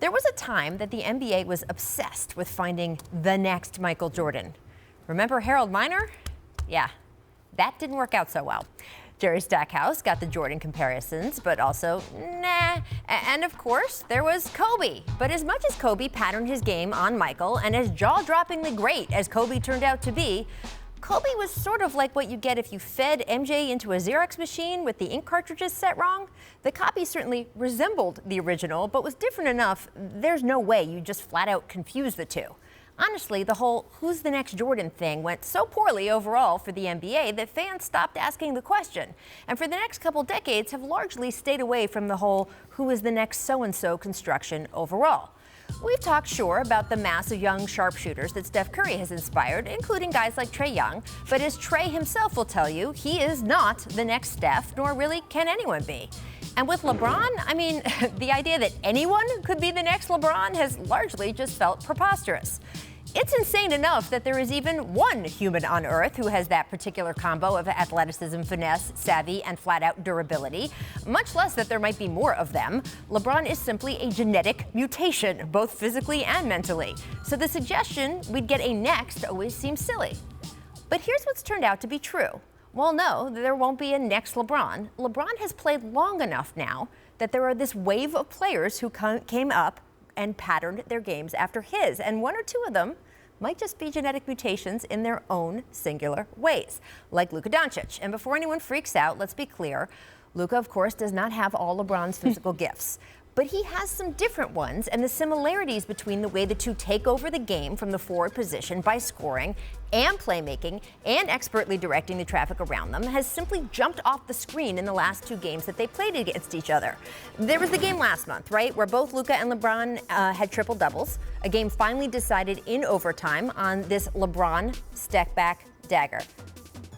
There was a time that the NBA was obsessed with finding the next Michael Jordan. Remember Harold Miner? Yeah, that didn't work out so well. Jerry Stackhouse got the Jordan comparisons, but also, nah. And of course, there was Kobe. But as much as Kobe patterned his game on Michael, and as jaw-droppingly great as Kobe turned out to be, Kobe was sort of like what you get if you fed MJ into a Xerox machine with the ink cartridges set wrong. The copy certainly resembled the original, but was different enough, there's no way you just flat out confuse the two. Honestly, the whole who's the next Jordan thing went so poorly overall for the NBA that fans stopped asking the question. And for the next couple decades have largely stayed away from the whole who is the next so-and-so construction overall. We've talked, sure, about the mass of young sharpshooters that Steph Curry has inspired, including guys like Trae Young. But as Trae himself will tell you, he is not the next Steph, nor really can anyone be. And with LeBron, I mean, the idea that anyone could be the next LeBron has largely just felt preposterous. It's insane enough that there is even one human on Earth who has that particular combo of athleticism, finesse, savvy, and flat-out durability, much less that there might be more of them. LeBron is simply a genetic mutation, both physically and mentally. So the suggestion we'd get a next always seems silly. But here's what's turned out to be true. Well, no, there won't be a next LeBron. LeBron has played long enough now that there are this wave of players who came up and patterned their games after his, and one or two of them might just be genetic mutations in their own singular ways, like Luka Doncic. And before anyone freaks out, let's be clear, Luka, of course, does not have all LeBron's physical gifts. But he has some different ones, and the similarities between the way the two take over the game from the forward position by scoring and playmaking and expertly directing the traffic around them has simply jumped off the screen in the last two games that they played against each other. There was the game last month, right, where both Luka and LeBron had triple doubles, a game finally decided in overtime on this LeBron step back dagger.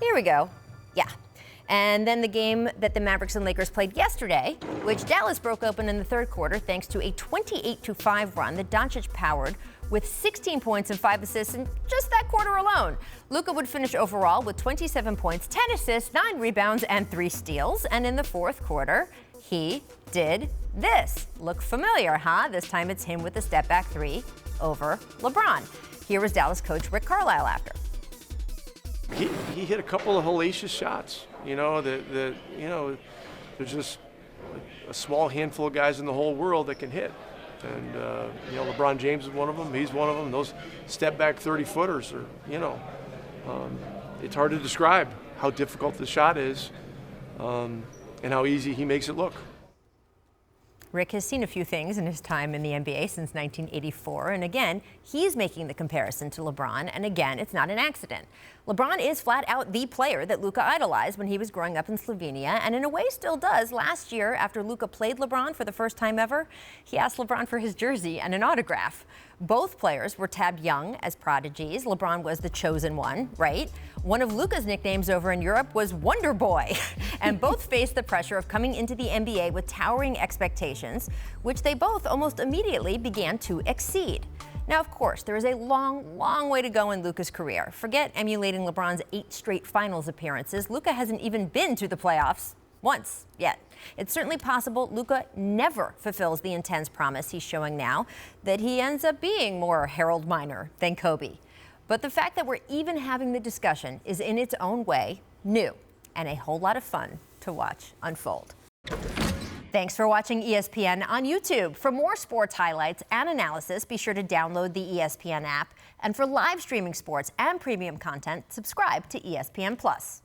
Here we go. Yeah. And then the game that the Mavericks and Lakers played yesterday, which Dallas broke open in the third quarter thanks to a 28-5 run that Doncic powered with 16 points and 5 assists in just that quarter alone. Luka would finish overall with 27 points, 10 assists, 9 rebounds, and 3 steals. And in the fourth quarter, he did this. Look familiar, huh? This time it's him with the step-back three over LeBron. Here was Dallas coach Rick Carlisle after. He hit a couple of hellacious shots. There's just a small handful of guys in the whole world that can hit. And, LeBron James is one of them. He's one of them. Those step-back 30-footers are, it's hard to describe how difficult the shot is and how easy he makes it look. Rick has seen a few things in his time in the NBA since 1984, and again, he's making the comparison to LeBron, and again, it's not an accident. LeBron is flat out the player that Luka idolized when he was growing up in Slovenia, and in a way still does. Last year, after Luka played LeBron for the first time ever, he asked LeBron for his jersey and an autograph. Both players were tabbed young as prodigies. LeBron was the chosen one, right? One of Luka's nicknames over in Europe was Wonder Boy. And both faced the pressure of coming into the NBA with towering expectations, which they both almost immediately began to exceed. Now, of course, there is a long, long way to go in Luka's career. Forget emulating LeBron's 8 straight finals appearances. Luka hasn't even been to the playoffs once yet. It's certainly possible Luka never fulfills the intense promise he's showing now, that he ends up being more Harold Miner than Kobe. But the fact that we're even having the discussion is in its own way new and a whole lot of fun to watch unfold. Thanks for watching ESPN on YouTube. For more sports highlights and analysis, be sure to download the ESPN app. And for live streaming sports and premium content, subscribe to ESPN+.